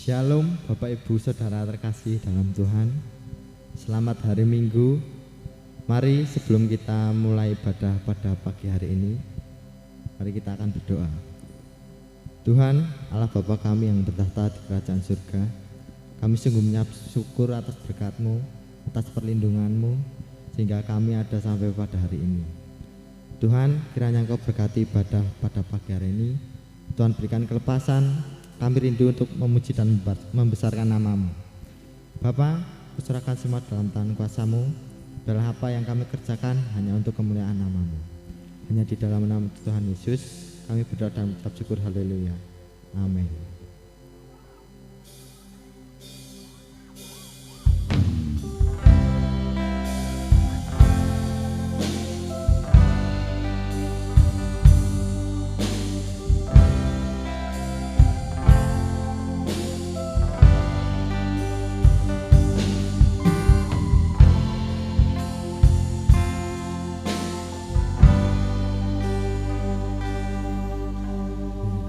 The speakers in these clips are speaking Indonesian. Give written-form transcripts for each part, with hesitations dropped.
Shalom Bapak Ibu Saudara terkasih dalam Tuhan. Selamat hari Minggu. Mari sebelum kita mulai ibadah pada pagi hari ini, mari kita akan berdoa. Tuhan Allah Bapa kami yang bertahta di kerajaan surga, kami sungguh menyembah syukur atas berkat-Mu, atas perlindungan-Mu, sehingga kami ada sampai pada hari ini. Tuhan, kiranya Engkau berkati ibadah pada pagi hari ini. Tuhan berikan kelepasan, kami rindu untuk memuji dan membesarkan nama-Mu. Bapa, kuserahkan semua dalam tangan kuasa-Mu. Adalah apa yang kami kerjakan hanya untuk kemuliaan nama-Mu. Hanya di dalam nama Tuhan Yesus kami berdoa dan mengucap syukur. Haleluya. Amin.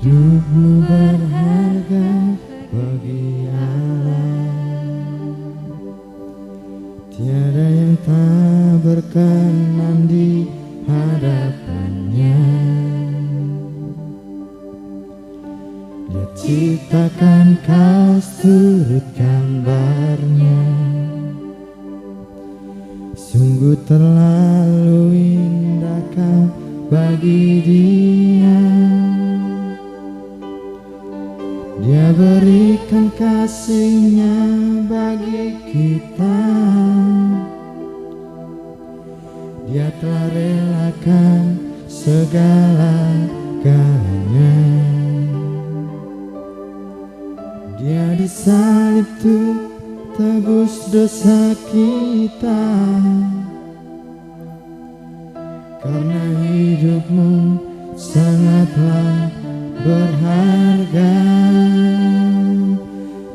Hidupmu berharga bagi Allah, tiada yang tak berkenan di hadapannya. Dia ciptakan kau turut gambarnya, sungguh terlalu indah kau bagi Dia. Dia berikan kasih-Nya bagi kita. Dia telah relakan segala-galanya. Dia disalib tuh tebus dosa kita. Karena hidupmu sangatlah berharga.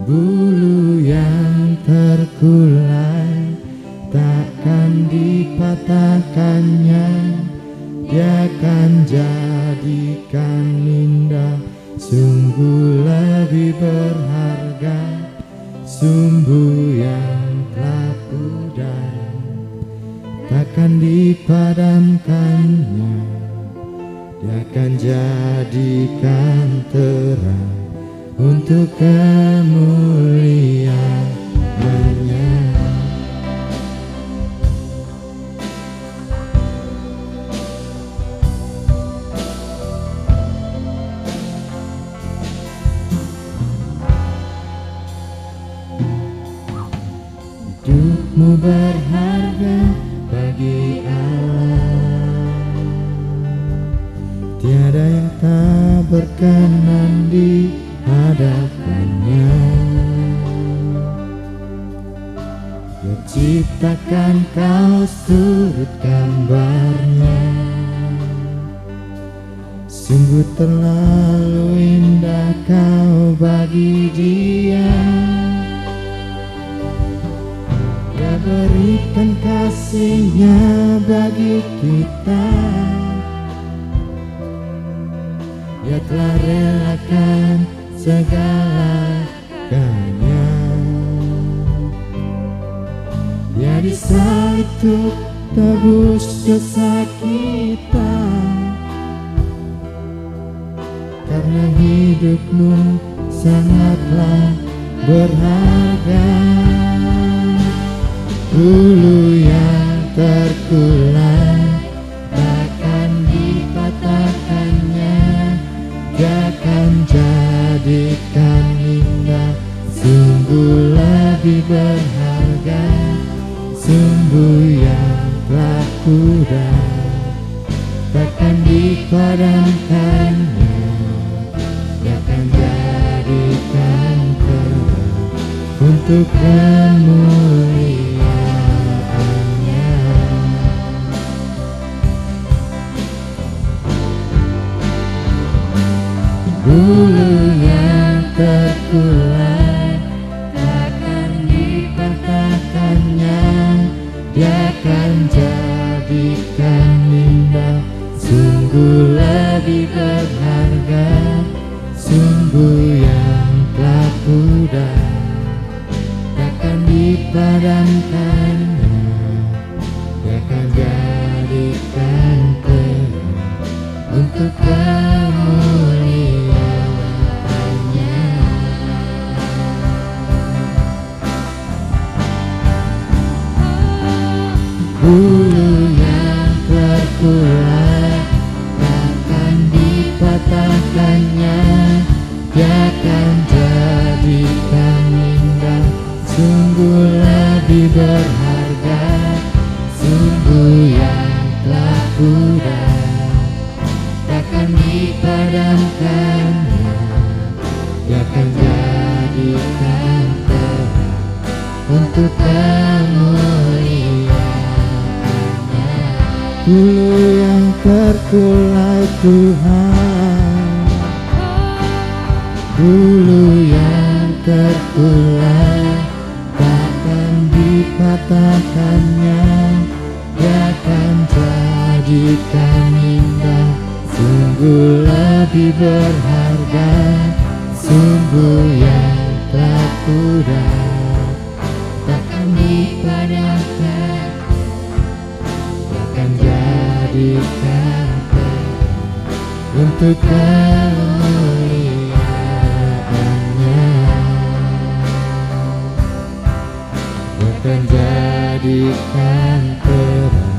Bulu yang terkulai takkan dipatahkannya. Dia akan jadikan indah, sungguh lebih berharga. Sumbu yang telah pudar takkan dipadamkannya. Dia akan jadikan terang untuk kemuliaan-Nya. Hidupmu berharga bagi Allah, tiada yang tak berkenan di hadapannya. Dia ciptakan kau turut gambarnya, sungguh terlalu indah kau bagi Dia. Dia berikan kasih-Nya bagi kita. Dia telah relakan segala-galanya. Dia disalib tuh tebus dosa kita. Karena hidupmu sangatlah berharga. Bulu yang terkulai takkan dipatahkannya. Dia akan jadikan indah, sungguh lebih berharga. Sumbu yang telah pudar takkan dipadamkannya. Dia akan jadikan terang untuk kemuliaan-Nya. Bulu yang terkulai takkan dipatahkannya. Dia akan jadikan indah, sungguh lebih berharga. Sungguh yang telah kuda, takkan dipadamkannya, takkan jadikan terang untuk kemuliaannya. Bulu yang terkulai takkan dipatahkannya, takkan jadikan indah, sungguh lebih berharga, sungguh yang telah kuda, takkan dipadamkannya, takkan jadikan terang untuk kemuliaannya. Bulu yang terkulai Tuhan, bulu yang terkulai takkan dipatahkannya, takkan jadikan indah, sungguh lebih berharga, sungguh yang telah kuda, takkan dipadamkan, takkan jadikan untuk kemuliaannya, takkan jadikan terang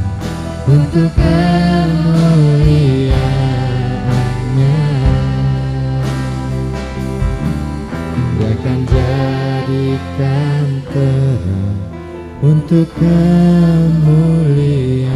untuk kemuliaannya, takkan jadikan terang untuk kemuliaannya.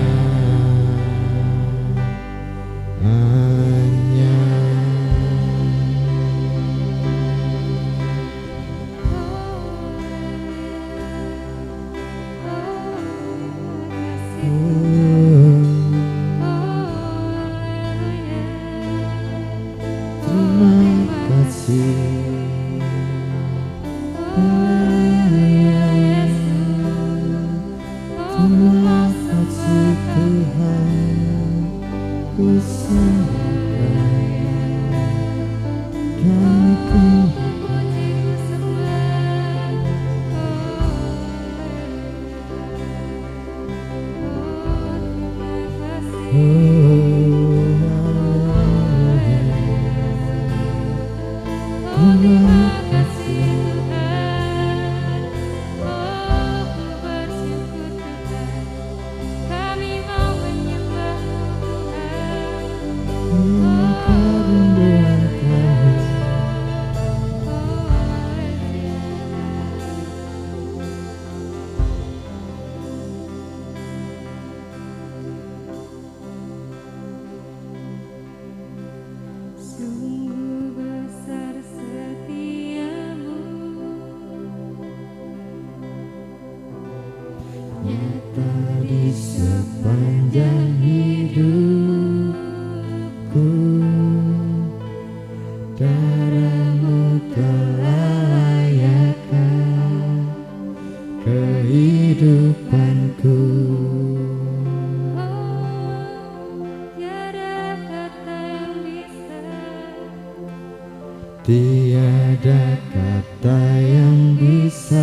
Tiada kata yang bisa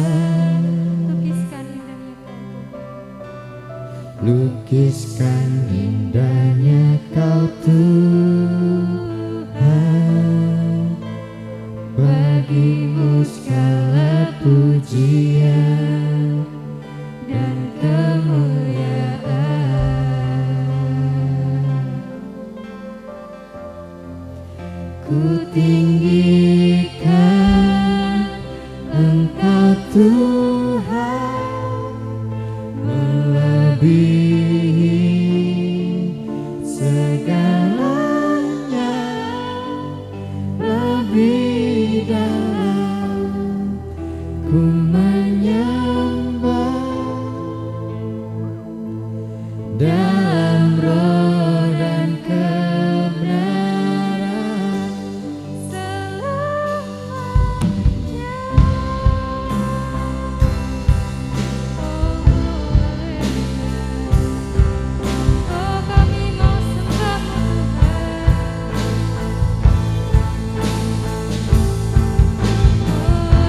lukiskan indahnya Kau Tuhan. Bagimu segala pujian dan kemuliaan. Ku tinggikan Engkau Tuhan, melebihi segalanya, lebih dalam ku menyembah dalam roh dan kebenaran selamanya. Oh, kami mau sembah Tuhan. Oh,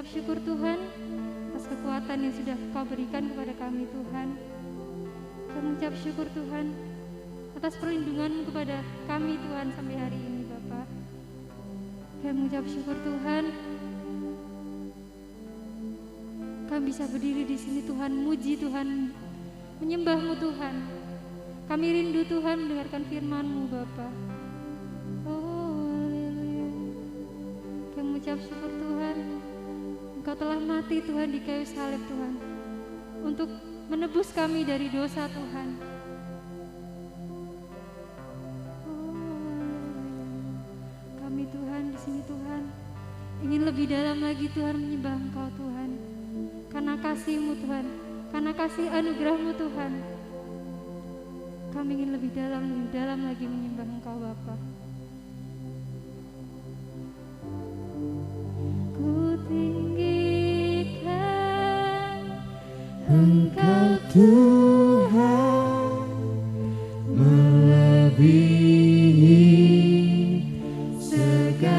Syukur Tuhan atas kekuatan yang sudah Kau berikan kepada kami Tuhan. Kami mengucap syukur Tuhan atas perlindungan kepada kami Tuhan sampai hari ini Bapa. Kami mengucap syukur Tuhan kami bisa berdiri di sini Tuhan, muji Tuhan, menyembah-Mu Tuhan. Kami rindu Tuhan mendengarkan firman-Mu Bapa. Oh haleluya. Kami mengucap syukur Tuhan Engkau telah mati Tuhan di kayu salib Tuhan untuk menebus kami dari dosa Tuhan. Kami Tuhan di sini Tuhan ingin lebih dalam lagi Tuhan menyembah Engkau Tuhan. Karena kasih-Mu Tuhan, karena kasih anugerah-Mu Tuhan. Kami ingin lebih dalam lagi menyembah Engkau Bapa. Engkau Tuhan melebihi segalanya,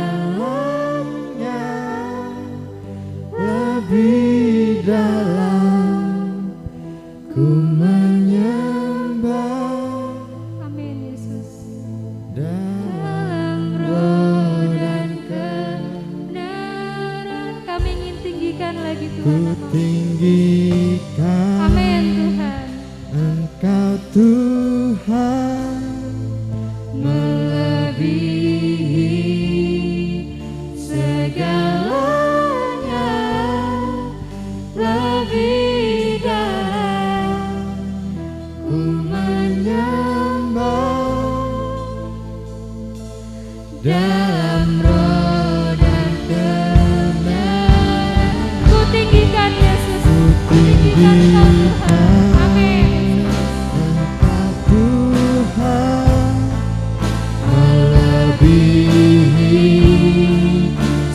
lebih dalam ku menyembah. Amin Yesus. Dalam roh dan kebenaran kami ingin tinggikan lagi ku Tuhan. tinggikan. Amin Tuhan. Engkau Tuhan melebihi segalanya, lebih dalam ku menyembah dalam roh dan kebenaran. Ku tinggikan Yesus, ku tinggikan Engkau Tuhan. Amin. Engkau Tuhan melebihi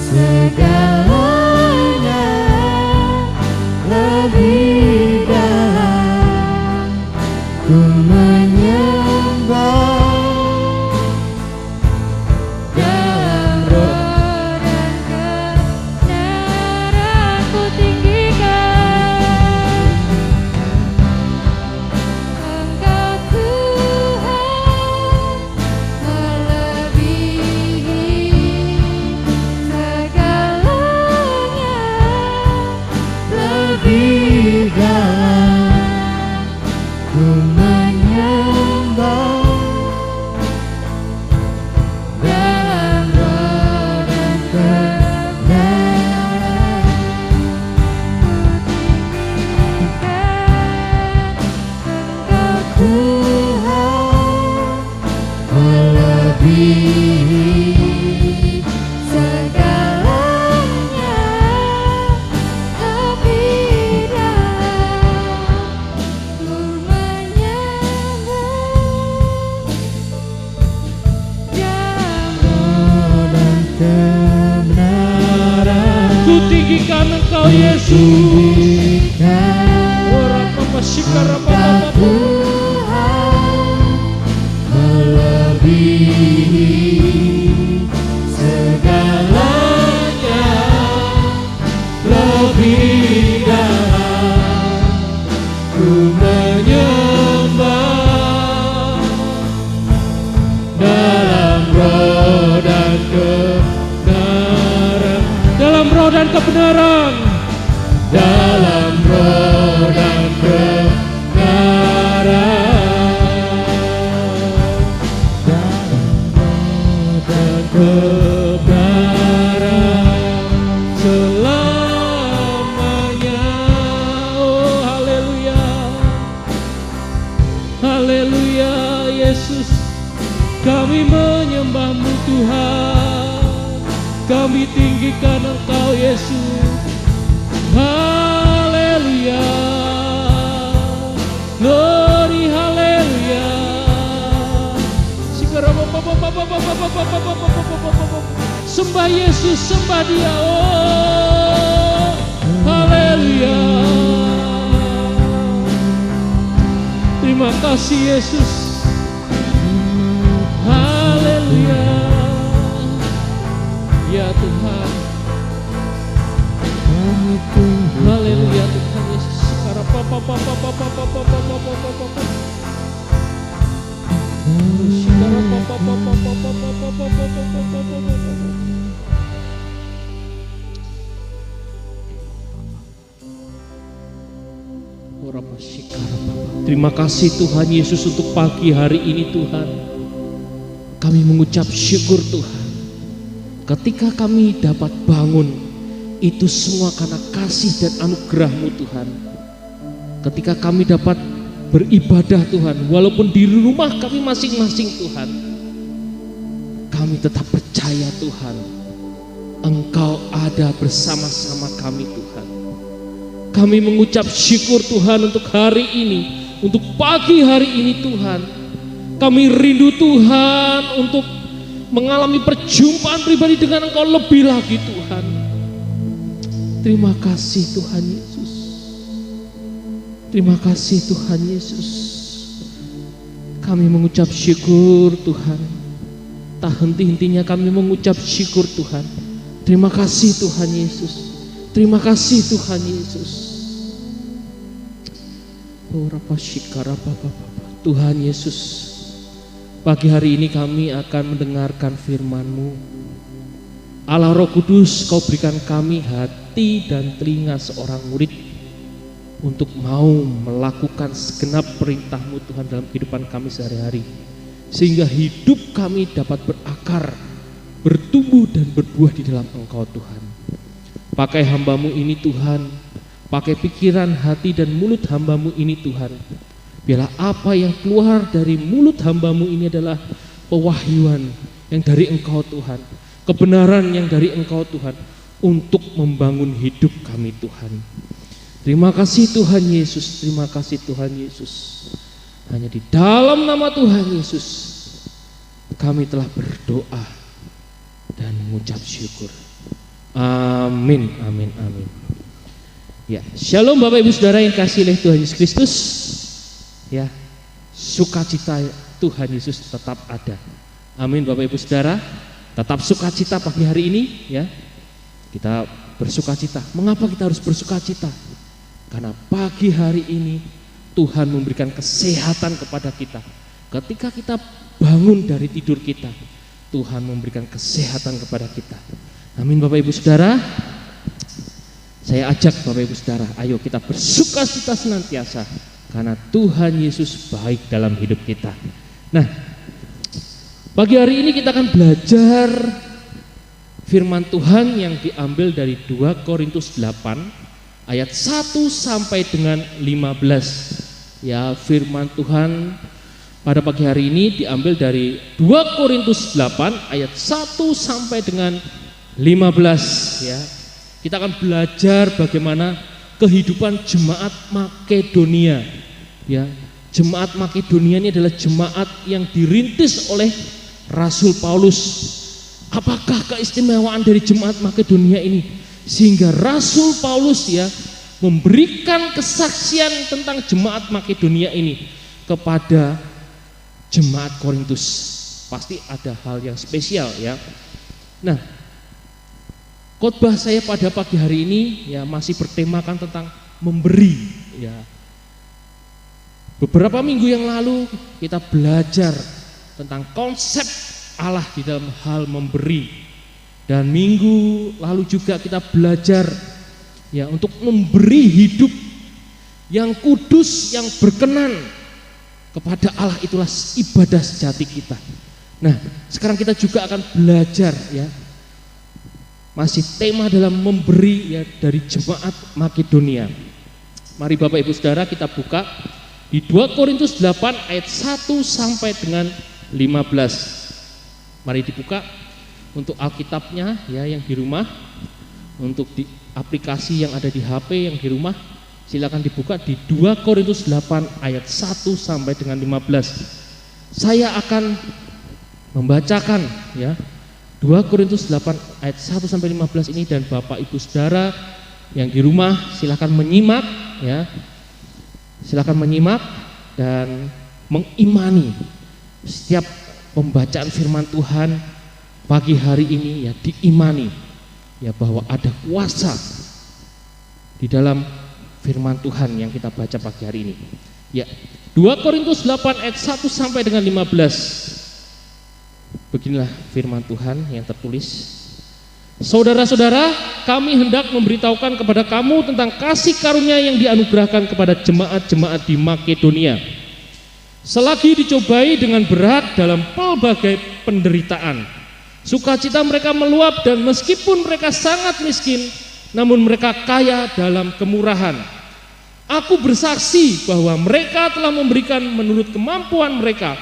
segalanya, lebih dalam ku menyembah dalam roh Dan kebenaran ku tinggikan Engkau Tuhan melebihi segalanya, lebih dalam ku menyembah dalam roh dan kebenaran. Engkau Tuhan melebihi segalanya, lebih dalam ku menyembah dalam roh dan kebenaran. Ku tinggikan Engkau Yesus. Tinggikan Orang memasyikan Engkau Tuhan melebihi segalanya, lebih dalam ku menyembah dalam roh dan kebenaran. dalam roh dan kebenaran. Dalam roh dan kebenaran. Dalam roh dan kebenaran. Selamanya. Oh haleluya. Haleluya Yesus. Kami menyembah-Mu Tuhan. Kami tinggikan Engkau Yesus. Haleluya. Glory haleluya. Sembah Yesus, sembah Dia. Oh haleluya. Terima kasih Yesus. Haleluya. Ya Tuhan. Kami tunggu Haleluya Tuhan Yesus. Terima kasih Tuhan Yesus untuk pagi hari ini Tuhan. Kami mengucap syukur Tuhan. Ketika kami dapat bangun, itu semua karena kasih dan anugerah-Mu Tuhan. Ketika kami dapat beribadah Tuhan, walaupun di rumah kami masing-masing Tuhan, kami tetap percaya Tuhan, Engkau ada bersama-sama kami Tuhan. Kami mengucap syukur Tuhan untuk hari ini, untuk pagi hari ini Tuhan. Kami rindu Tuhan untuk mengalami perjumpaan pribadi dengan Engkau lebih lagi Tuhan. Terima kasih Tuhan Yesus. Terima kasih Tuhan Yesus. Kami mengucap syukur Tuhan. Tak henti-hentinya kami mengucap syukur Tuhan. Terima kasih Tuhan Yesus. Terima kasih Tuhan Yesus. Tuhan Yesus, pagi hari ini kami akan mendengarkan firman-Mu. Allah Roh Kudus, Kau berikan kami hati dan telinga seorang murid untuk mau melakukan segenap perintah-Mu Tuhan dalam kehidupan kami sehari-hari, sehingga hidup kami dapat berakar, bertumbuh dan berbuah di dalam Engkau Tuhan. Pakai hamba-Mu ini Tuhan, pakai pikiran, hati dan mulut hamba-Mu ini Tuhan. Biarlah apa yang keluar dari mulut hamba-Mu ini adalah pewahyuan yang dari Engkau Tuhan, kebenaran yang dari Engkau Tuhan, untuk membangun hidup kami Tuhan. Terima kasih Tuhan Yesus, terima kasih Tuhan Yesus. Hanya di dalam nama Tuhan Yesus kami telah berdoa dan mengucap syukur. Amin, amin, amin. Ya, shalom Bapak Ibu Saudara yang kasih oleh Tuhan Yesus Kristus. Ya, sukacita Tuhan Yesus tetap ada. Amin Bapak Ibu Saudara. Tetap sukacita pagi hari ini ya. Kita bersukacita. Mengapa kita harus bersukacita? Karena pagi hari ini Tuhan memberikan kesehatan kepada kita. Ketika kita bangun dari tidur kita, Tuhan memberikan kesehatan kepada kita. Amin Bapak Ibu Saudara. Saya ajak Bapak Ibu Saudara, ayo kita bersukacita senantiasa, karena Tuhan Yesus baik dalam hidup kita. Nah, pagi hari ini kita akan belajar firman Tuhan yang diambil dari 2 Korintus 8 ayat 1 sampai dengan 15. Ya, firman Tuhan pada pagi hari ini diambil dari 2 Korintus 8 ayat 1 sampai dengan 15 ya. Kita akan belajar bagaimana kehidupan jemaat Makedonia. Ya, jemaat Makedonia ini adalah jemaat yang dirintis oleh Rasul Paulus. Apakah keistimewaan dari jemaat Makedonia ini sehingga Rasul Paulus ya memberikan kesaksian tentang jemaat Makedonia ini kepada jemaat Korintus? Pasti ada hal yang spesial ya. Nah, khotbah saya pada pagi hari ini ya masih bertemakan tentang memberi ya. Beberapa minggu yang lalu kita belajar tentang konsep Allah di dalam hal memberi. Dan minggu lalu juga kita belajar ya untuk memberi hidup yang kudus, yang berkenan kepada Allah, itulah ibadah sejati kita. Nah, sekarang kita juga akan belajar ya, masih tema dalam memberi ya dari jemaat Makedonia. Mari Bapak Ibu Saudara kita buka di 2 Korintus 8 ayat 1 sampai dengan 15. Mari dibuka. Untuk Alkitabnya ya yang di rumah, untuk di aplikasi yang ada di HP yang di rumah, silakan dibuka di 2 Korintus 8 ayat 1 sampai dengan 15. Saya akan membacakan ya 2 Korintus 8 ayat 1 sampai 15 ini, dan Bapak Ibu Saudara yang di rumah silakan menyimak ya. Silakan menyimak dan mengimani setiap pembacaan firman Tuhan pagi hari ini ya, diimani ya bahwa ada kuasa di dalam firman Tuhan yang kita baca pagi hari ini. Ya, 2 Korintus 8 ayat 1 sampai dengan 15. Beginilah firman Tuhan yang tertulis. Saudara-saudara, kami hendak memberitahukan kepada kamu tentang kasih karunia yang dianugerahkan kepada jemaat-jemaat di Makedonia. Selagi dicobai dengan berat dalam pelbagai penderitaan, sukacita mereka meluap, dan meskipun mereka sangat miskin, namun mereka kaya dalam kemurahan. Aku bersaksi bahwa mereka telah memberikan menurut kemampuan mereka,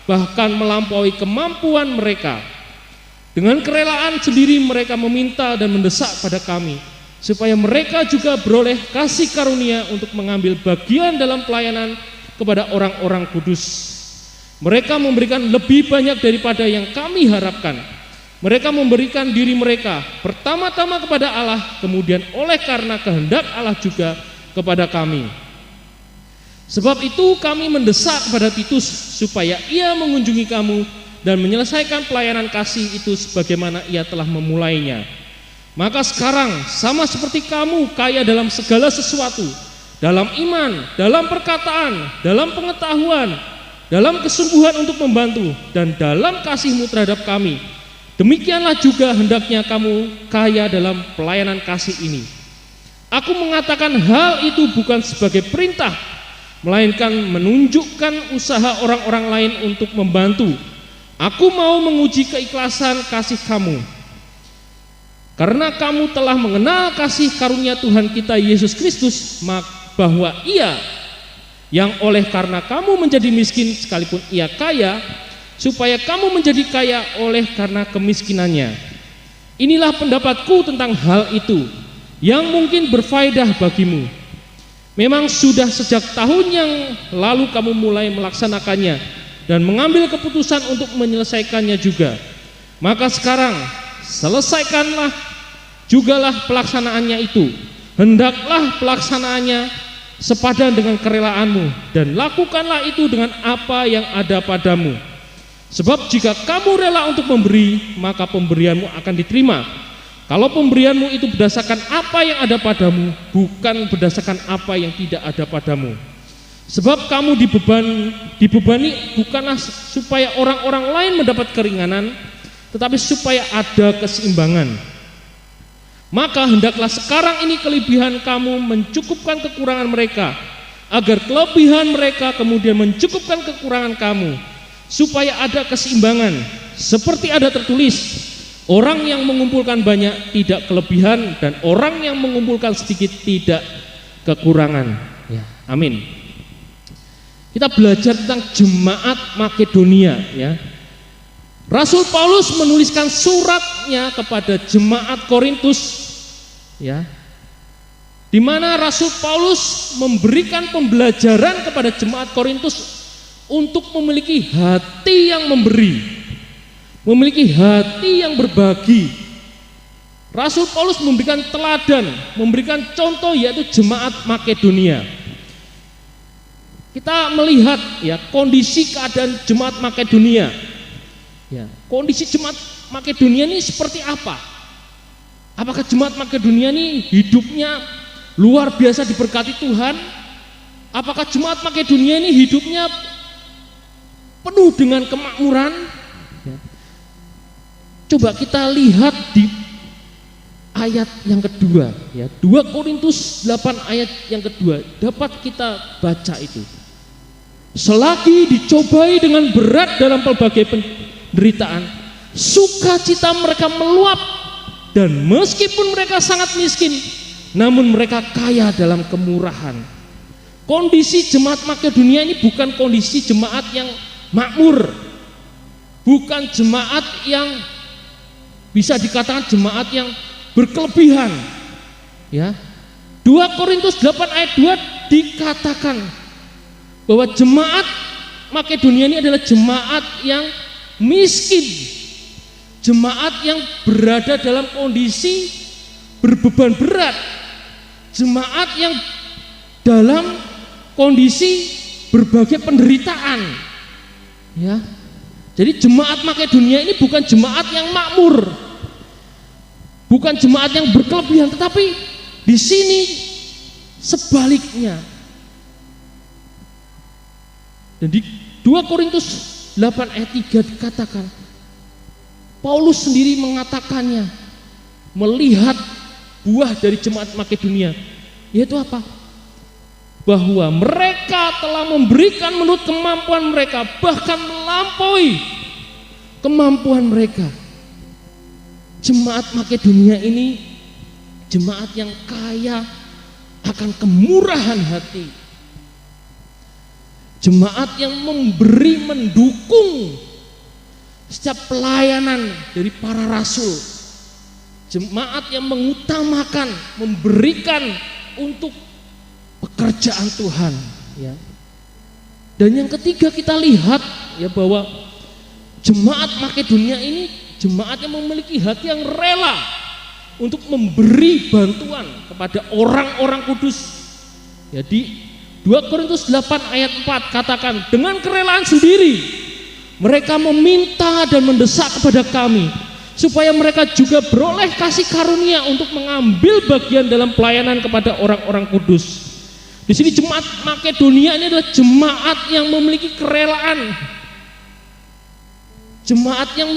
bahkan melampaui kemampuan mereka. Dengan kerelaan sendiri mereka meminta dan mendesak pada kami, supaya mereka juga beroleh kasih karunia untuk mengambil bagian dalam pelayanan kepada orang-orang kudus. Mereka memberikan lebih banyak daripada yang kami harapkan. Mereka memberikan diri mereka pertama-tama kepada Allah, kemudian oleh karena kehendak Allah juga kepada kami. Sebab itu kami mendesak kepada Titus supaya ia mengunjungi kamu dan menyelesaikan pelayanan kasih itu sebagaimana ia telah memulainya. Maka sekarang sama seperti kamu kaya dalam segala sesuatu, dalam iman, dalam perkataan, dalam pengetahuan, dalam kesungguhan untuk membantu, dan dalam kasihmu terhadap kami, demikianlah juga hendaknya kamu kaya dalam pelayanan kasih ini. Aku mengatakan hal itu bukan sebagai perintah, melainkan menunjukkan usaha orang-orang lain untuk membantu. Aku mau menguji keikhlasan kasih kamu. Karena kamu telah mengenal kasih karunia Tuhan kita Yesus Kristus, bahwa Ia yang oleh karena kamu menjadi miskin sekalipun Ia kaya, supaya kamu menjadi kaya oleh karena kemiskinannya. Inilah pendapatku tentang hal itu, yang mungkin berfaedah bagimu. Memang sudah sejak tahun yang lalu kamu mulai melaksanakannya dan mengambil keputusan untuk menyelesaikannya juga. Maka sekarang selesaikanlah jugalah pelaksanaannya itu. Hendaklah pelaksanaannya sepadan dengan kerelaanmu, dan lakukanlah itu dengan apa yang ada padamu. Sebab jika kamu rela untuk memberi, maka pemberianmu akan diterima. Kalau pemberianmu itu berdasarkan apa yang ada padamu, bukan berdasarkan apa yang tidak ada padamu. Sebab kamu dibebani bukanlah supaya orang-orang lain mendapat keringanan, tetapi supaya ada keseimbangan. Maka hendaklah sekarang ini kelebihan kamu mencukupkan kekurangan mereka, agar kelebihan mereka kemudian mencukupkan kekurangan kamu, supaya ada keseimbangan. Seperti ada tertulis, orang yang mengumpulkan banyak tidak kelebihan, dan orang yang mengumpulkan sedikit tidak kekurangan. Ya, amin. Kita belajar tentang jemaat Makedonia, ya. Rasul Paulus menuliskan suratnya kepada jemaat Korintus, ya, di mana Rasul Paulus memberikan pembelajaran kepada jemaat Korintus untuk memiliki hati yang memberi, memiliki hati yang berbagi. Rasul Paulus memberikan teladan, memberikan contoh, yaitu jemaat Makedonia. Kita melihat, ya, kondisi keadaan jemaat Makedonia. Ya, kondisi jemaat Makedonia ini seperti apa? Apakah jemaat Makedonia ini hidupnya luar biasa diberkati Tuhan? Apakah jemaat Makedonia ini hidupnya penuh dengan kemakmuran? Ya. Coba kita lihat di ayat yang kedua, ya, 2 Korintus 8 ayat yang kedua, dapat kita baca itu. Selagi dicobai dengan berat dalam pelbagai penderitaan, sukacita mereka meluap, dan meskipun mereka sangat miskin, namun mereka kaya dalam kemurahan. Kondisi jemaat Makedonia ini bukan kondisi jemaat yang makmur, bukan jemaat yang bisa dikatakan jemaat yang berkelebihan, ya. 2 Korintus 8 ayat 2 dikatakan bahwa jemaat Makedonia ini adalah jemaat yang miskin, jemaat yang berada dalam kondisi berbeban berat, jemaat yang dalam kondisi berbagai penderitaan, ya. Jadi jemaat Makedonia ini bukan jemaat yang makmur, bukan jemaat yang berkelebihan, tetapi di sini sebaliknya. Dan di 2 Korintus 8 ayat 3 dikatakan, Paulus sendiri mengatakannya, melihat buah dari jemaat Makedonia, yaitu apa? Bahwa mereka telah memberikan menurut kemampuan mereka, bahkan melampaui kemampuan mereka. Jemaat Makedonia ini jemaat yang kaya akan kemurahan hati, jemaat yang memberi, mendukung setiap pelayanan dari para rasul, jemaat yang mengutamakan, memberikan untuk pekerjaan Tuhan, ya. Dan yang ketiga kita lihat, ya, bahwa jemaat Makedonia ini jemaat yang memiliki hati yang rela untuk memberi bantuan kepada orang-orang kudus. Ya, di 2 Korintus 8 ayat 4 katakan, dengan kerelaan sendiri mereka meminta dan mendesak kepada kami supaya mereka juga beroleh kasih karunia untuk mengambil bagian dalam pelayanan kepada orang-orang kudus. Di sini jemaat Makedonia ini adalah jemaat yang memiliki kerelaan, jemaat yang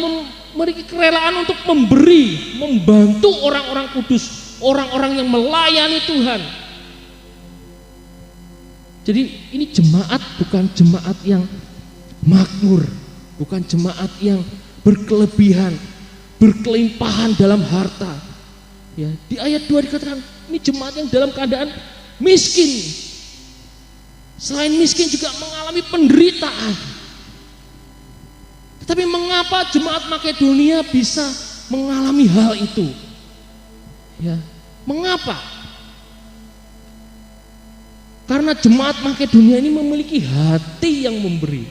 memiliki kerelaan untuk memberi, membantu orang-orang kudus, orang-orang yang melayani Tuhan. Jadi ini jemaat bukan jemaat yang makmur, bukan jemaat yang berkelebihan, berkelimpahan dalam harta. Ya, di ayat 2 dikatakan ini jemaat yang dalam keadaan miskin. Selain miskin juga mengalami penderitaan. Tetapi mengapa jemaat Makedonia bisa mengalami hal itu? Ya, mengapa? Karena jemaat Makedonia ini memiliki hati yang memberi.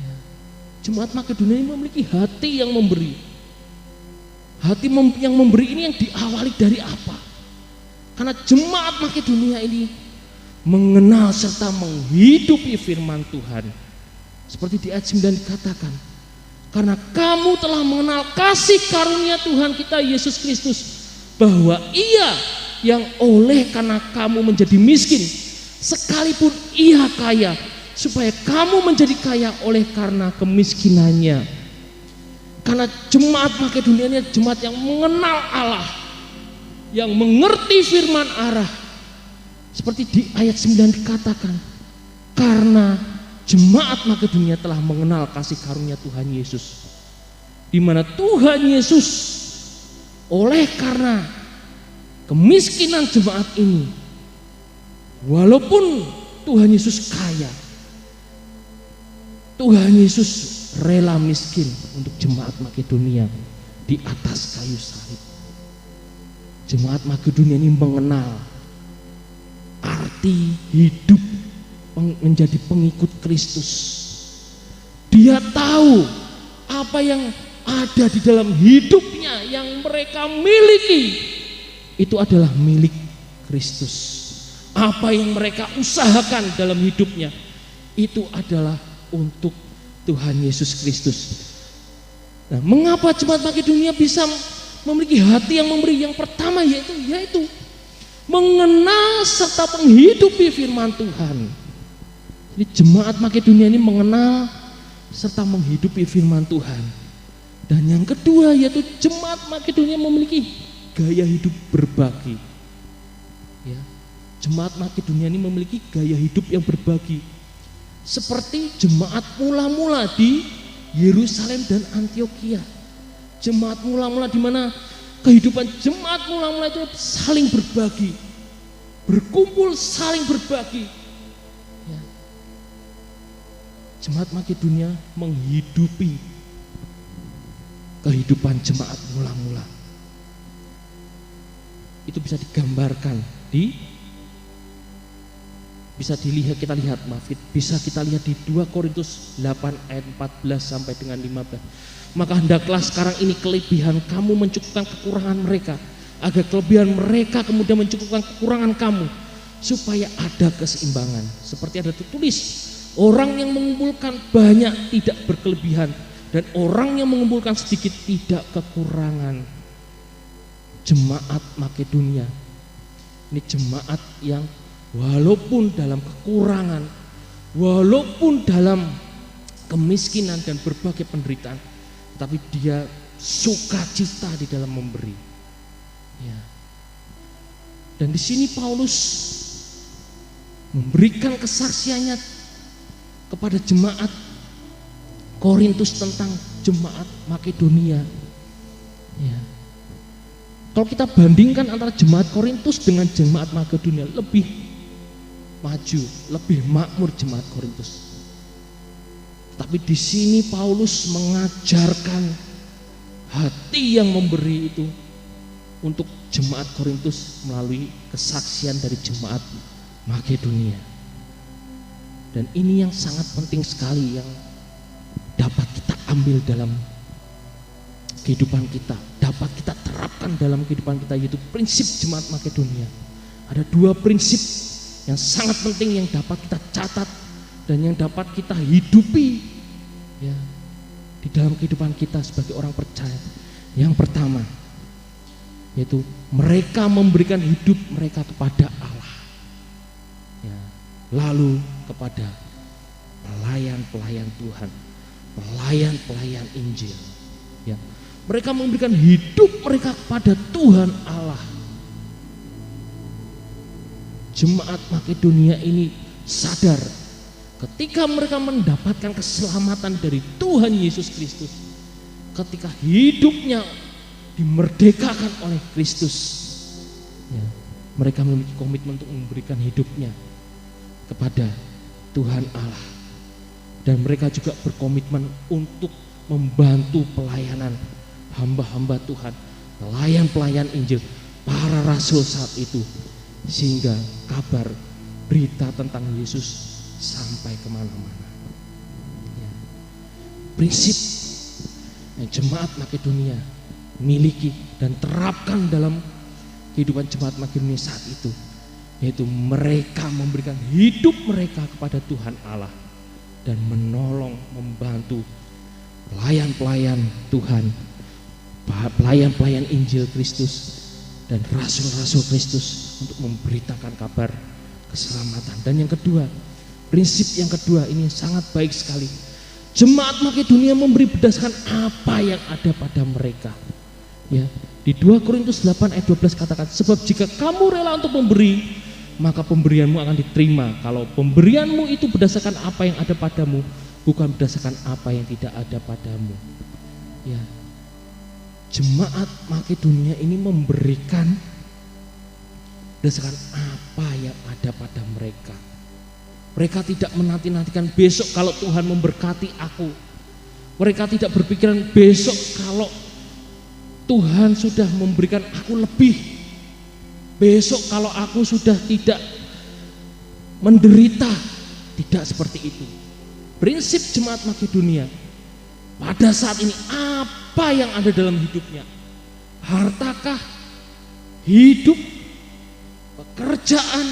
Ya, jemaat Makedonia ini memiliki hati yang memberi. Hati yang memberi ini yang diawali dari apa? Karena jemaat Makedonia ini mengenal serta menghidupi firman Tuhan. Seperti di ayat 9 dikatakan, karena kamu telah mengenal kasih karunia Tuhan kita Yesus Kristus, bahwa Ia yang oleh karena kamu menjadi miskin, sekalipun Ia kaya, supaya kamu menjadi kaya oleh karena kemiskinannya. Karena jemaat Makedonia ini jemaat yang mengenal Allah, yang mengerti firman Allah. Seperti di ayat 9 dikatakan, karena jemaat Makedonia telah mengenal kasih karunia Tuhan Yesus, di mana Tuhan Yesus oleh karena kemiskinan jemaat ini, walaupun Tuhan Yesus kaya, Tuhan Yesus rela miskin untuk jemaat Makedonia di atas kayu salib. Jemaat Makedonia ini mengenal arti hidup menjadi pengikut Kristus. Dia tahu apa yang ada di dalam hidupnya yang mereka miliki itu adalah milik Kristus. Apa yang mereka usahakan dalam hidupnya itu adalah untuk Tuhan Yesus Kristus. Nah, mengapa jemaat Makedonia bisa memiliki hati yang memberi? Yang pertama yaitu mengenal serta menghidupi firman Tuhan. Jadi jemaat Makedonia ini mengenal serta menghidupi firman Tuhan. Dan yang kedua yaitu jemaat Makedonia memiliki gaya hidup berbagi. Ya, jemaat Makedonia ini memiliki gaya hidup yang berbagi. Seperti jemaat mula-mula di Yerusalem dan Antioquia. Jemaat mula-mula di mana kehidupan jemaat mula-mula itu saling berbagi, berkumpul saling berbagi. Ya. Jemaat Makedonia menghidupi kehidupan jemaat mula-mula. Itu bisa digambarkan bisa kita lihat di 2 Korintus 8 ayat 14 sampai dengan 15. Maka hendaklah sekarang ini kelebihan kamu mencukupkan kekurangan mereka, agar kelebihan mereka kemudian mencukupkan kekurangan kamu, supaya ada keseimbangan. Seperti ada tertulis, orang yang mengumpulkan banyak tidak berkelebihan, dan orang yang mengumpulkan sedikit tidak kekurangan. Jemaat Makedonia ini jemaat yang walaupun dalam kekurangan, walaupun dalam kemiskinan dan berbagai penderitaan, tapi dia sukacita di dalam memberi. Ya. Dan di sini Paulus memberikan kesaksiannya kepada jemaat Korintus tentang jemaat Makedonia. Ya. Kalau kita bandingkan antara jemaat Korintus dengan jemaat Makedonia, lebih maju, lebih makmur jemaat Korintus. Tapi di sini Paulus mengajarkan hati yang memberi itu untuk jemaat Korintus melalui kesaksian dari jemaat Makedonia. Dan ini yang sangat penting sekali yang dapat kita ambil dalam kehidupan kita, dapat kita terapkan dalam kehidupan kita, yaitu prinsip jemaat Makedonia. Ada 2 prinsip yang sangat penting yang dapat kita catat dan yang dapat kita hidupi ya di dalam kehidupan kita sebagai orang percaya. Yang pertama yaitu mereka memberikan hidup mereka kepada Allah, ya, lalu kepada pelayan-pelayan Tuhan, pelayan-pelayan Injil, ya. Mereka memberikan hidup mereka kepada Tuhan Allah. Jemaat Makedonia ini sadar ketika mereka mendapatkan keselamatan dari Tuhan Yesus Kristus, ketika hidupnya dimerdekakan oleh Kristus, ya, mereka memiliki komitmen untuk memberikan hidupnya kepada Tuhan Allah. Dan mereka juga berkomitmen untuk membantu pelayanan hamba-hamba Tuhan, pelayan-pelayan Injil, para rasul saat itu, sehingga kabar berita tentang Yesus sampai kemana-mana. Ya. Prinsip yang jemaat Makedonia miliki dan terapkan dalam kehidupan jemaat Makedonia saat itu, yaitu mereka memberikan hidup mereka kepada Tuhan Allah dan menolong, membantu pelayan-pelayan Tuhan, pelayan-pelayan Injil Kristus dan rasul-rasul Kristus untuk memberitakan kabar keselamatan. Dan yang kedua, prinsip yang kedua ini sangat baik sekali. Jemaat Makedonia memberi berdasarkan apa yang ada pada mereka. Ya, di 2 Korintus 8 ayat 12 katakan, sebab jika kamu rela untuk memberi, maka pemberianmu akan diterima. Kalau pemberianmu itu berdasarkan apa yang ada padamu, bukan berdasarkan apa yang tidak ada padamu. Ya, jemaat Makedonia ini memberikan berdasarkan apa yang ada pada mereka. Mereka tidak menanti-nantikan besok kalau Tuhan memberkati aku. Mereka tidak berpikiran besok kalau Tuhan sudah memberikan aku lebih. Besok kalau aku sudah tidak menderita. Tidak seperti itu. Prinsip jemaat Makedonia pada saat ini, apa yang ada dalam hidupnya, hartakah, hidup, pekerjaan,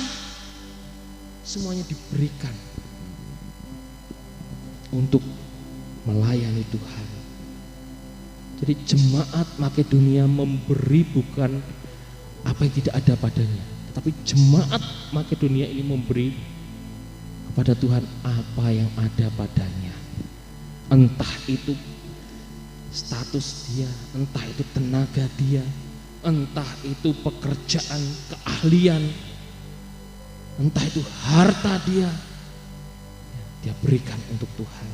semuanya diberikan untuk melayani Tuhan. Jadi jemaat Makedonia memberi bukan apa yang tidak ada padanya, tetapi jemaat Makedonia ini memberi kepada Tuhan apa yang ada padanya. Entah itu status dia, entah itu tenaga dia, entah itu pekerjaan, keahlian, entah itu harta dia, dia berikan untuk Tuhan.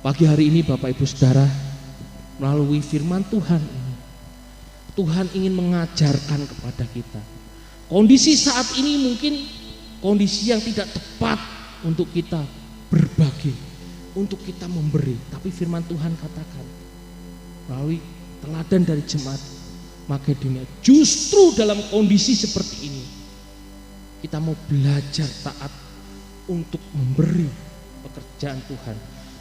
Pagi hari ini Bapak Ibu Saudara, melalui firman Tuhan ini, Tuhan ingin mengajarkan kepada kita. Kondisi saat ini mungkin kondisi yang tidak tepat untuk kita berbagi, untuk kita memberi. Tapi firman Tuhan katakan melalui teladan dari jemaat Makedonia, justru dalam kondisi seperti ini kita mau belajar taat untuk memberi pekerjaan Tuhan,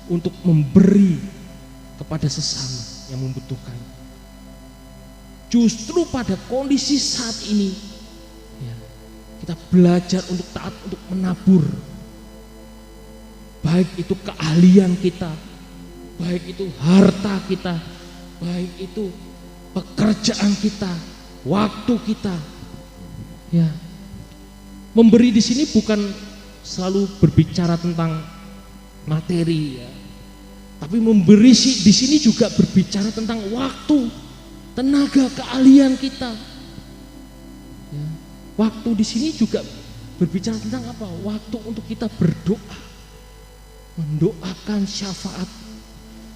untuk memberi kepada sesama yang membutuhkan. Justru pada kondisi saat ini ya, kita belajar untuk taat, untuk menabur. Baik itu keahlian kita, baik itu harta kita, baik itu pekerjaan kita, waktu kita. Ya, memberi di sini bukan selalu berbicara tentang materi, ya, tapi memberi di sini juga berbicara tentang waktu, tenaga, keahlian kita. Ya, waktu di sini juga berbicara tentang apa? Waktu untuk kita berdoa, mendoakan syafaat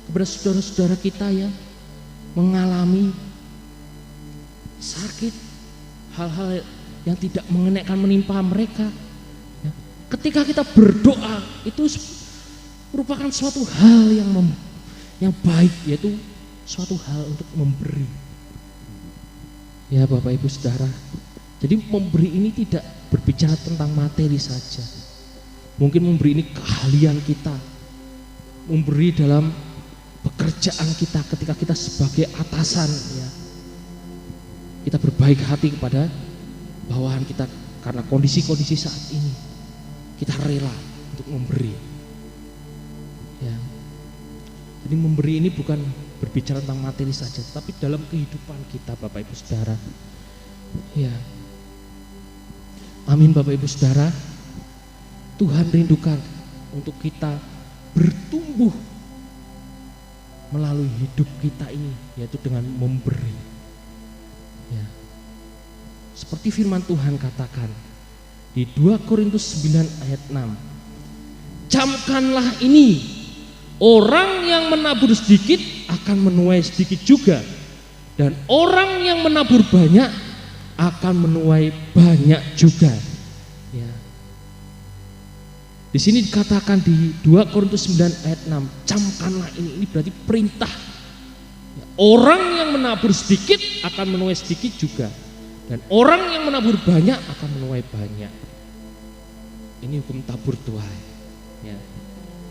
kepada saudara-saudara kita yang mengalami sakit, hal-hal yang tidak mengenaikan menimpa mereka. Ya, ketika kita berdoa itu merupakan suatu hal yang baik, yaitu suatu hal untuk memberi. Ya Bapak Ibu Saudara, jadi memberi ini tidak berbicara tentang materi saja. Mungkin memberi ini keahlian kita, memberi dalam pekerjaan kita ketika kita sebagai atasan, ya, kita berbaik hati kepada bawahan kita karena kondisi-kondisi saat ini kita rela untuk memberi. Ya, jadi memberi ini bukan berbicara tentang materi saja, tapi dalam kehidupan kita Bapak Ibu Saudara. Ya, amin Bapak Ibu Saudara. Tuhan rindukan untuk kita bertumbuh melalui hidup kita ini, yaitu dengan memberi. Ya. Seperti firman Tuhan katakan di 2 Korintus 9 ayat 6. Camkanlah ini, orang yang menabur sedikit akan menuai sedikit juga, dan orang yang menabur banyak akan menuai banyak juga. Ya. Di sini dikatakan di 2 Korintus 9 ayat 6, camkanlah ini berarti perintah. Ya, orang yang menabur sedikit akan menuai sedikit juga, dan orang yang menabur banyak akan menuai banyak. Ini hukum tabur tuai. Ya.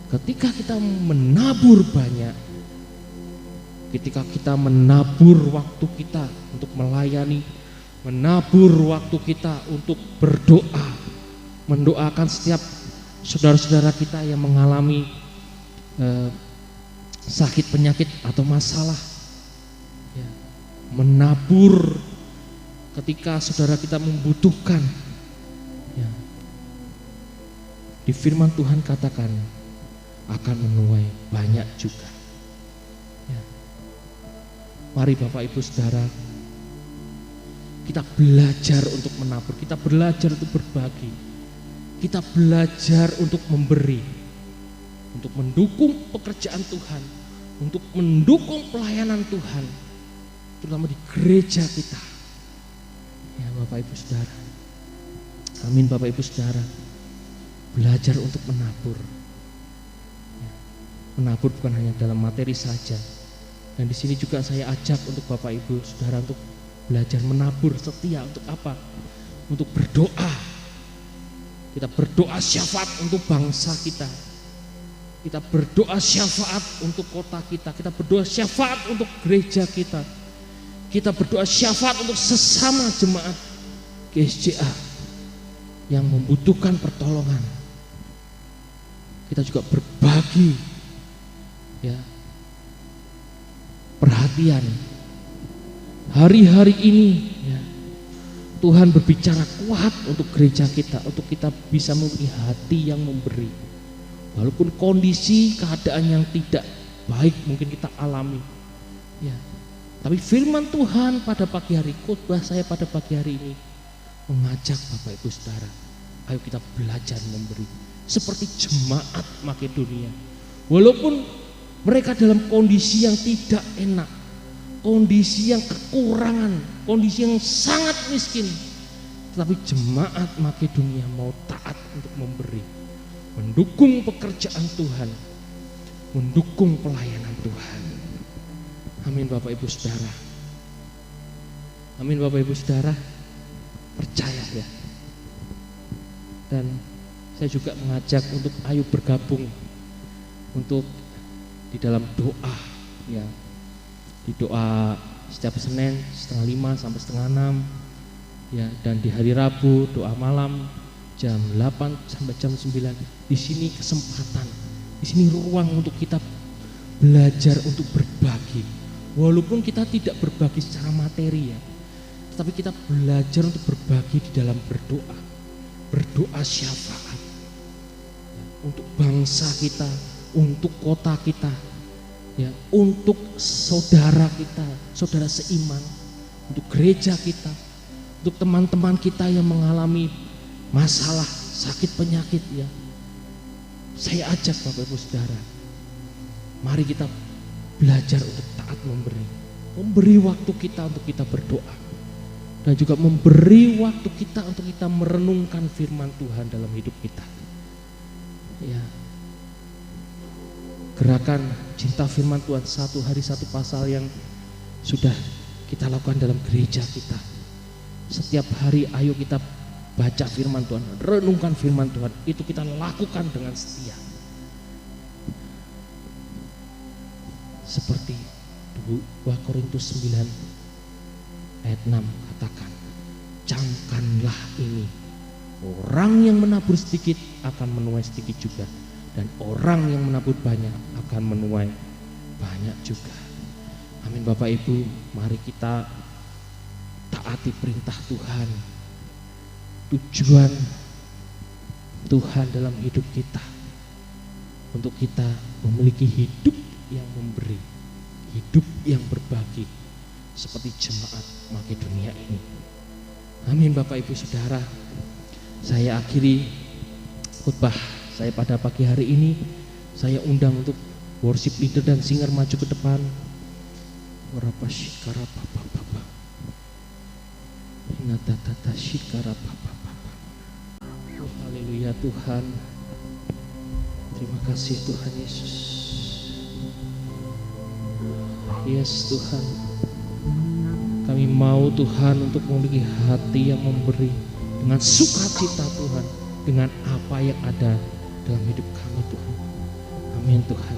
Ketika kita menabur banyak, ketika kita menabur waktu kita untuk melayani, menabur waktu kita untuk berdoa, mendoakan setiap saudara-saudara kita yang mengalami sakit, penyakit atau masalah, ya. Menabur ketika saudara kita membutuhkan, ya. Di firman Tuhan katakan akan menuai banyak juga. Ya. Mari Bapak Ibu Saudara, kita belajar untuk menabur, kita belajar untuk berbagi, kita belajar untuk memberi, untuk mendukung pekerjaan Tuhan, untuk mendukung pelayanan Tuhan, terutama di gereja kita. Ya Bapak Ibu Saudara, amin Bapak Ibu Saudara, belajar untuk menabur. Ya. Menabur bukan hanya dalam materi saja, dan di sini juga saya ajak untuk Bapak Ibu Saudara untuk belajar menabur setia. Untuk apa? Untuk berdoa. Kita berdoa syafaat untuk bangsa kita. Kita berdoa syafaat untuk kota kita. Kita berdoa syafaat untuk gereja kita. Kita berdoa syafaat untuk sesama jemaat GSJA yang membutuhkan pertolongan. Kita juga berbagi, ya, perhatian. Hari-hari ini, ya, Tuhan berbicara kuat untuk gereja kita, untuk kita bisa memiliki hati yang memberi. Walaupun kondisi keadaan yang tidak baik mungkin kita alami, ya, tapi firman Tuhan pada pagi hari, khotbah saya pada pagi hari ini mengajak Bapak Ibu Saudara, ayo kita belajar memberi seperti jemaat Makedonia. Walaupun mereka dalam kondisi yang tidak enak, kondisi yang kekurangan, kondisi yang sangat miskin, tetapi jemaat Makedonia mau taat untuk memberi, mendukung pekerjaan Tuhan, mendukung pelayanan Tuhan. Amin Bapak Ibu Saudara. Amin Bapak Ibu Saudara. Percaya ya. Dan saya juga mengajak untuk ayo bergabung untuk di dalam doa, ya. Di doa setiap Senin 4:30 sampai 5:30, ya, dan di hari Rabu doa malam jam 8 sampai jam 9. Di sini kesempatan, di sini ruang untuk kita belajar untuk berbagi. Walaupun kita tidak berbagi secara materi, ya, tetapi kita belajar untuk berbagi di dalam berdoa, berdoa syafaat, ya, untuk bangsa kita, untuk kota kita, ya, untuk saudara kita, saudara seiman, untuk gereja kita, untuk teman-teman kita yang mengalami masalah, sakit, penyakit, ya. Saya ajak Bapak Ibu Saudara, mari kita belajar untuk taat memberi waktu kita untuk kita berdoa, dan juga memberi waktu kita untuk kita merenungkan firman Tuhan dalam hidup kita. Ya. Gerakan cinta firman Tuhan, satu hari satu pasal yang sudah kita lakukan dalam gereja kita. Setiap hari ayo kita baca firman Tuhan, renungkan firman Tuhan, itu kita lakukan dengan setia. Seperti 2 Korintus 9 ayat 6 katakan, camkanlah ini, orang yang menabur sedikit akan menuai sedikit juga, dan orang yang menabur banyak akan menuai banyak juga. Amin Bapak Ibu, mari kita taati perintah Tuhan, tujuan Tuhan dalam hidup kita, untuk kita memiliki hidup yang memberi, hidup yang berbagi seperti jemaat Makedonia ini. Amin. Bapak Ibu Saudara, saya akhiri khotbah saya pada pagi hari ini. Saya undang untuk worship leader dan singer maju ke depan. Oh, haleluya Tuhan. Terima kasih Tuhan Yesus. Yes Tuhan, kami mau Tuhan untuk memiliki hati yang memberi dengan sukacita Tuhan, dengan apa yang ada dalam hidup kami Tuhan. Amin Tuhan.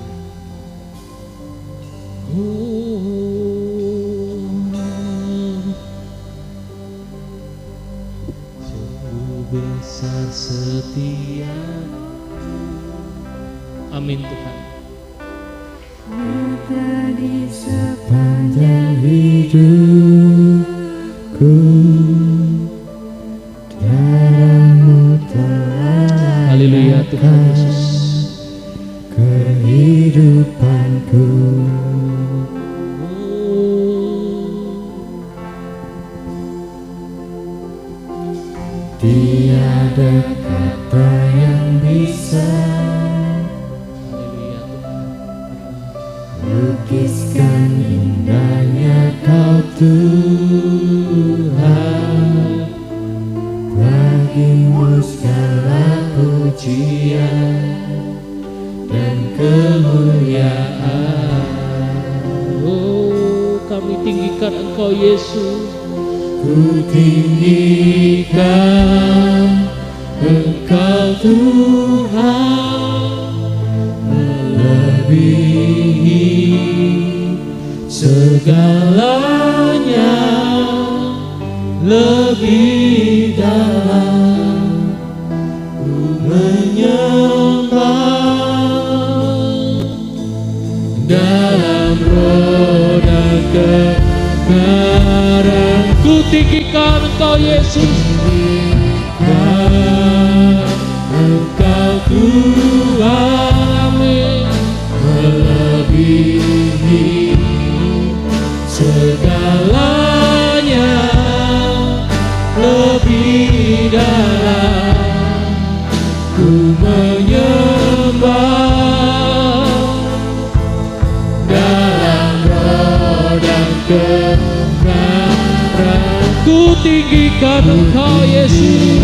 Sungguh besar setia. Amin Tuhan. Di Sepanjang hidupku darahmu telah Haleluya Tuhan Yesus. kehidupanku. Tiada kata yang bisa lukiskan indahnya Kau Tuhan. Bagimu segala pujian dan kemuliaan. Oh, kami tinggikan Engkau Yesus. Ku tinggikan Engkau Tuhan, melebihi segalanya, lebih dalam ku menyembah dalam roh dan kebenaran. Ku tinggikan Engkau Yesus. Engkau Tuhan, melebihi segalanya, lebih dalam ku menyembah dalam roh dan kebenaran. Ku tinggikan Engkau Yesus.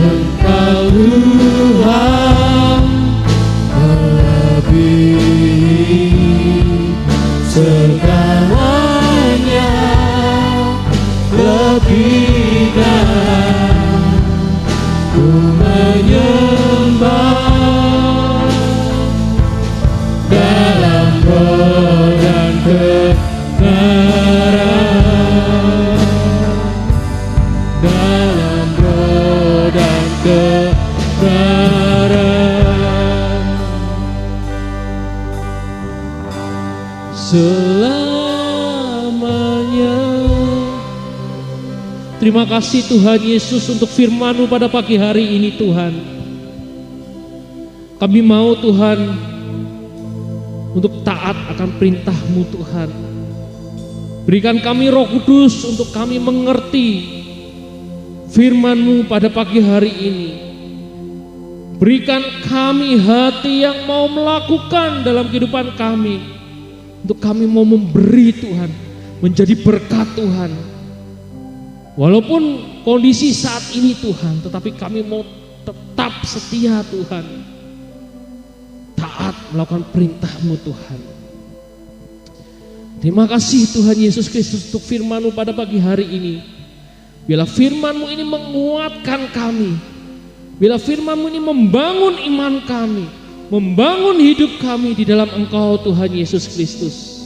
Engkau Tuhan, melebihi segalanya, lebih dalam ku menyembah dalam roh dan kebenaran, dalam roh dan kebenaran selamanya. Terima kasih Tuhan Yesus untuk firman-Mu pada pagi hari ini Tuhan. Kami mau Tuhan untuk taat akan perintah-Mu Tuhan. Berikan kami Roh Kudus untuk kami mengerti firman-Mu pada pagi hari ini. Berikan kami hati yang mau melakukan dalam kehidupan kami. Untuk kami mau memberi Tuhan, menjadi berkat Tuhan. Walaupun kondisi saat ini Tuhan, tetapi kami mau tetap setia Tuhan. Taat melakukan perintah-Mu Tuhan. Terima kasih Tuhan Yesus Kristus untuk firman-Mu pada pagi hari ini. Bila firman-Mu ini menguatkan kami, bila firman-Mu ini membangun iman kami, membangun hidup kami di dalam Engkau Tuhan Yesus Kristus.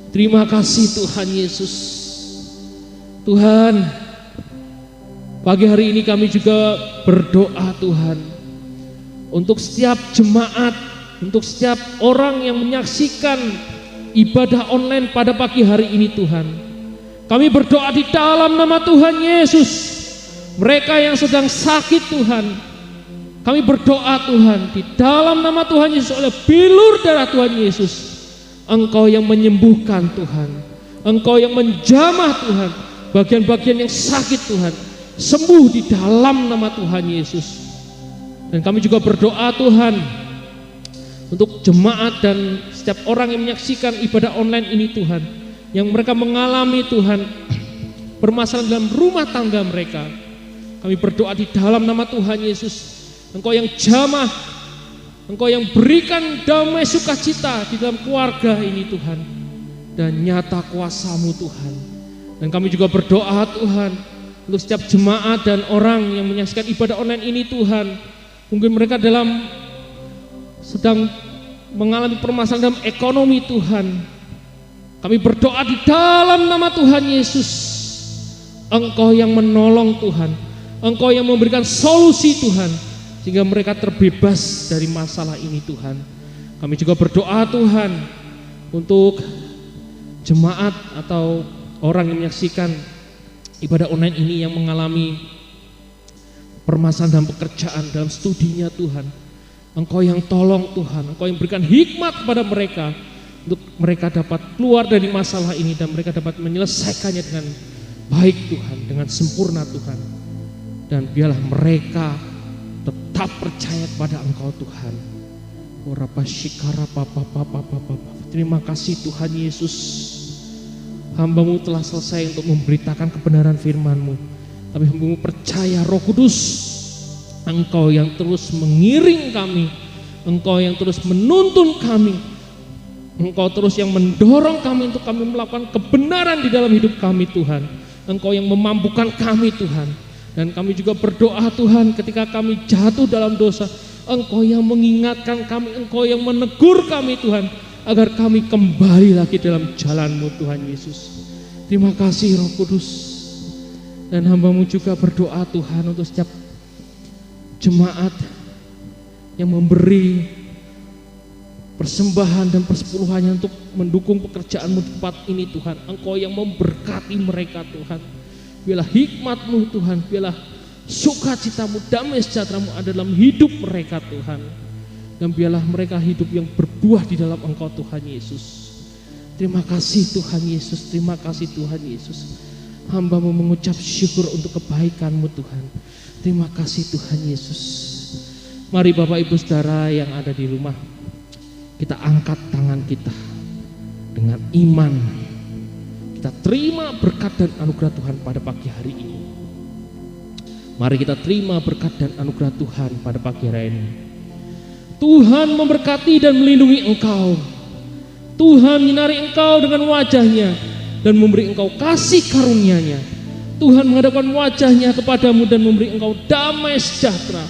Terima kasih Tuhan Yesus. Tuhan, pagi hari ini kami juga berdoa Tuhan untuk setiap jemaat, untuk setiap orang yang menyaksikan ibadah online pada pagi hari ini Tuhan. Kami berdoa di dalam nama Tuhan Yesus. Mereka yang sedang sakit Tuhan, Kami berdoa Tuhan, di dalam nama Tuhan Yesus, oleh bilur darah Tuhan Yesus, Engkau yang menyembuhkan Tuhan, Engkau yang menjamah Tuhan, bagian-bagian yang sakit Tuhan, sembuh di dalam nama Tuhan Yesus. Dan kami juga berdoa Tuhan, untuk jemaat dan setiap orang yang menyaksikan ibadah online ini Tuhan, yang mereka mengalami Tuhan, permasalahan dalam rumah tangga mereka. Kami berdoa di dalam nama Tuhan Yesus, Engkau yang jamah, Engkau yang berikan damai sukacita di dalam keluarga ini Tuhan, dan nyata kuasa-Mu Tuhan. Dan kami juga berdoa Tuhan, untuk setiap jemaat dan orang yang menyaksikan ibadah online ini Tuhan, mungkin mereka sedang mengalami permasalahan dalam ekonomi Tuhan. Kami berdoa di dalam nama Tuhan Yesus, Engkau yang menolong Tuhan, Engkau yang memberikan solusi Tuhan, sehingga mereka terbebas dari masalah ini Tuhan. Kami juga berdoa Tuhan untuk jemaat atau orang yang menyaksikan ibadah online ini yang mengalami permasalahan dalam pekerjaan, dalam studinya Tuhan. Engkau yang tolong Tuhan, Engkau yang berikan hikmat kepada mereka untuk mereka dapat keluar dari masalah ini dan mereka dapat menyelesaikannya dengan baik Tuhan, dengan sempurna Tuhan. Dan biarlah mereka tetap percaya kepada Engkau Tuhan. Terima kasih Tuhan Yesus, hamba-Mu telah selesai untuk memberitakan kebenaran firman-Mu, tapi hamba-Mu percaya Roh Kudus, Engkau yang terus mengiring kami, Engkau yang terus menuntun kami, Engkau terus yang mendorong kami untuk kami melakukan kebenaran di dalam hidup kami Tuhan. Engkau yang memampukan kami Tuhan. Dan kami juga berdoa Tuhan, ketika kami jatuh dalam dosa, Engkau yang mengingatkan kami, Engkau yang menegur kami Tuhan, agar kami kembali lagi dalam jalan-Mu Tuhan Yesus. Terima kasih Roh Kudus. Dan hamba-Mu juga berdoa Tuhan untuk setiap jemaat yang memberi persembahan dan persepuluhannya untuk mendukung pekerjaan-Mu di tempat ini Tuhan. Engkau yang memberkati mereka Tuhan. Biarlah hikmat-Mu Tuhan, biarlah sukacita-Mu, damai sejahtera-Mu ada dalam hidup mereka Tuhan. Dan biarlah mereka hidup yang berbuah di dalam Engkau Tuhan Yesus. Terima kasih Tuhan Yesus, terima kasih Tuhan Yesus. Hamba-Mu mengucap syukur untuk kebaikan-Mu Tuhan. Terima kasih Tuhan Yesus. Mari Bapak Ibu Saudara yang ada di rumah, kita angkat tangan kita dengan iman. Kita terima berkat dan anugerah Tuhan pada pagi hari ini. Mari kita terima berkat dan anugerah Tuhan pada pagi hari ini. Tuhan memberkati dan melindungi engkau. Tuhan menyinari engkau dengan wajah-Nya dan memberi engkau kasih karunia-Nya. Tuhan menghadapkan wajah-Nya kepadamu dan memberi engkau damai sejahtera.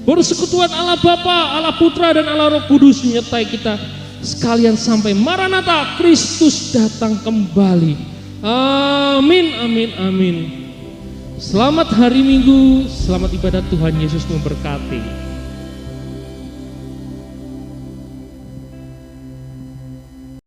Persekutuan Allah Bapa, Allah Putra dan Allah Roh Kudus menyertai kita sekalian sampai Maranatha, Kristus datang kembali. Amin, amin, amin. Selamat hari Minggu, selamat ibadah, Tuhan Yesus memberkati.